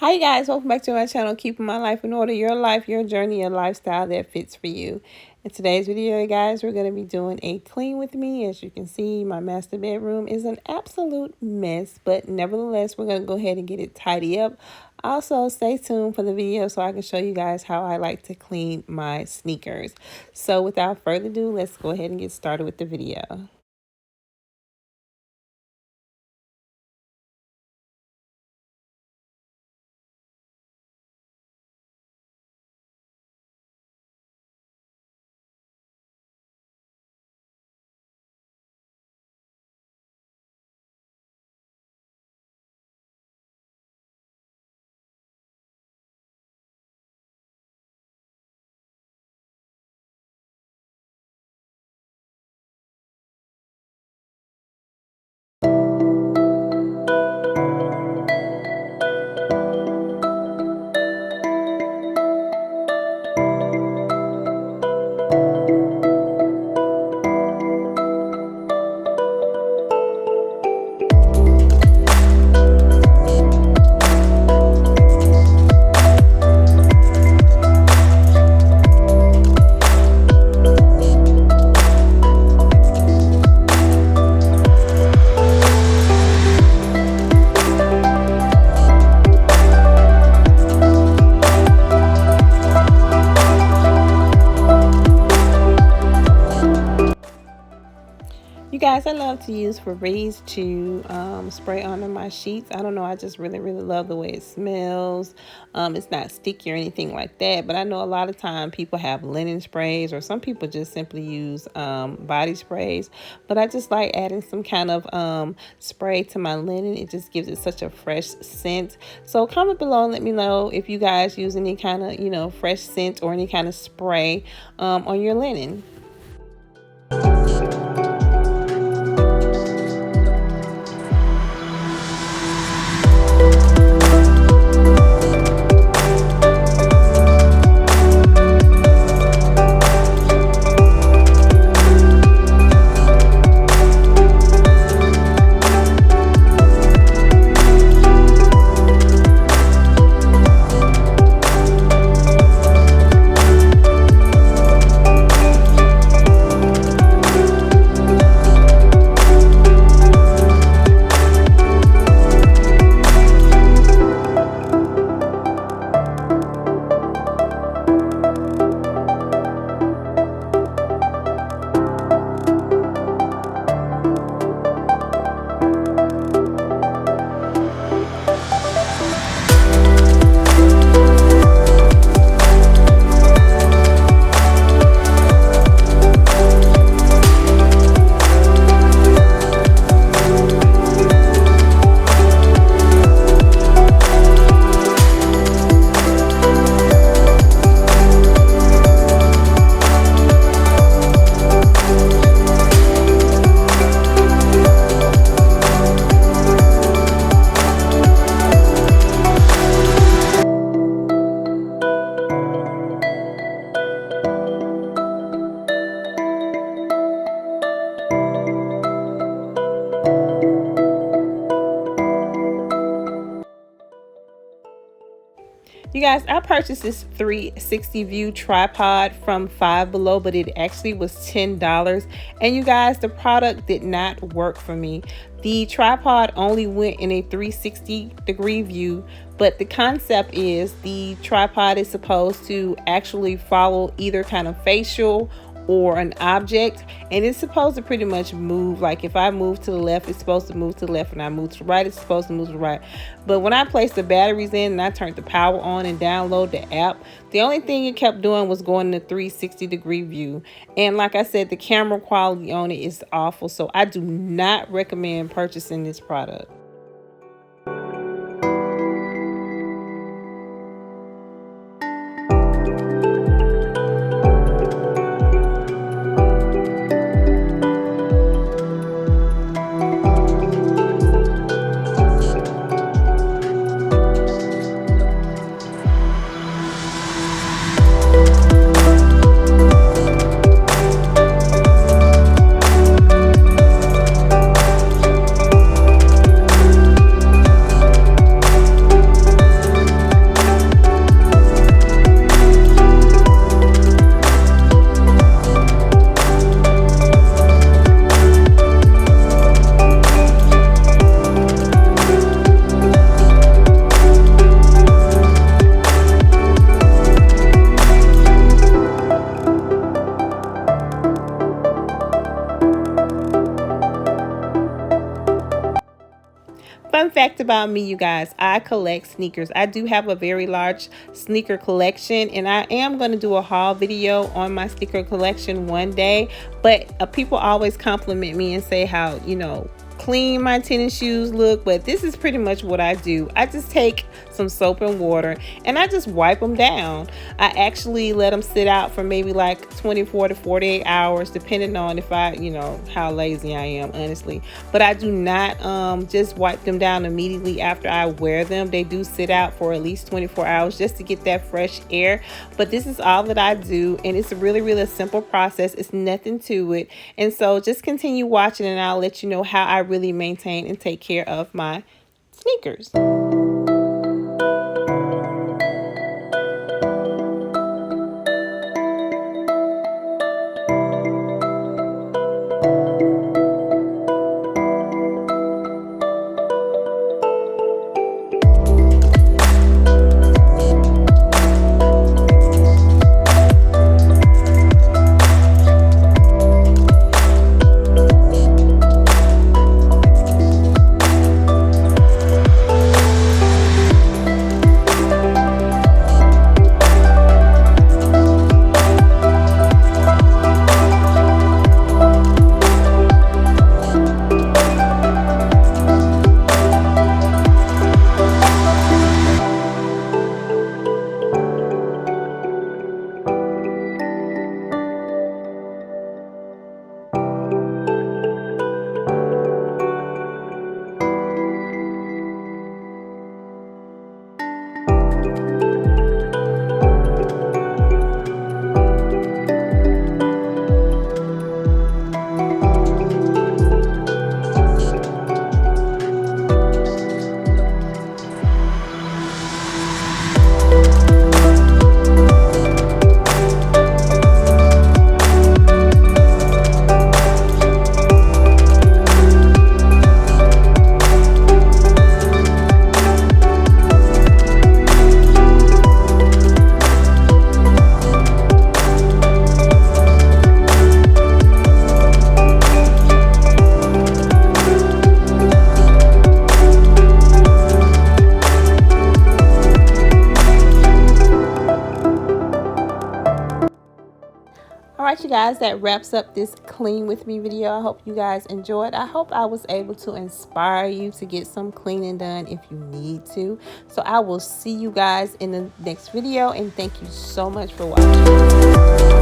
Hi guys, welcome back to my channel, Keeping My Life in Order, your life, your journey, your lifestyle that fits for you. In today's video, guys, we're going to be doing a clean with me. As you can see, my master bedroom is an absolute mess, but nevertheless, we're going to go ahead and get it tidy up. Also, stay tuned for the video so I can show you guys how I like to clean my sneakers. So without further ado, let's go ahead and get started with the video. You guys, I love to use Febreze to spray onto my sheets. I don't know, I just really love the way it smells. It's not sticky or anything like that, but I know a lot of time people have linen sprays, or some people just simply use body sprays. But I just like adding some kind of spray to my linen. It just gives it such a fresh scent. So comment below and let me know if you guys use any kind of, fresh scent or any kind of spray on your linen. You guys, I purchased this 360 view tripod from Five Below, but it actually was $10. And you guys, the product did not work for me. The tripod only went in a 360-degree view, but the concept is the tripod is supposed to actually follow either kind of facial or an object, and it's supposed to pretty much move. Like if I move to the left, it's supposed to move to the left, and I move to the right, it's supposed to move to the right. But when I placed the batteries in and I turned the power on and download the app, the only thing it kept doing was going to 360-degree view. And like I said, the camera quality on it is awful, so I do not recommend purchasing this product. fact about me, you guys, I collect sneakers. I do have a very large sneaker collection, and I am going to do a haul video on my sneaker collection one day. But people always compliment me and say how, you know, clean my tennis shoes look, but this is pretty much what I do. I just take some soap and water and I just wipe them down. I actually let them sit out for maybe like 24 to 48 hours, depending on if I, you know, how lazy I am, honestly. But I do not just wipe them down immediately after I wear them. They do sit out for at least 24 hours just to get that fresh air. But this is all that I do, and it's a really simple process. It's nothing to it. And so just continue watching and I'll let you know how I really maintain and take care of my sneakers. Alright, you guys, that wraps up this clean with me video. I hope you guys enjoyed. I hope I was able to inspire you to get some cleaning done if you need to. So I will see you guys in the next video, and thank you so much for watching.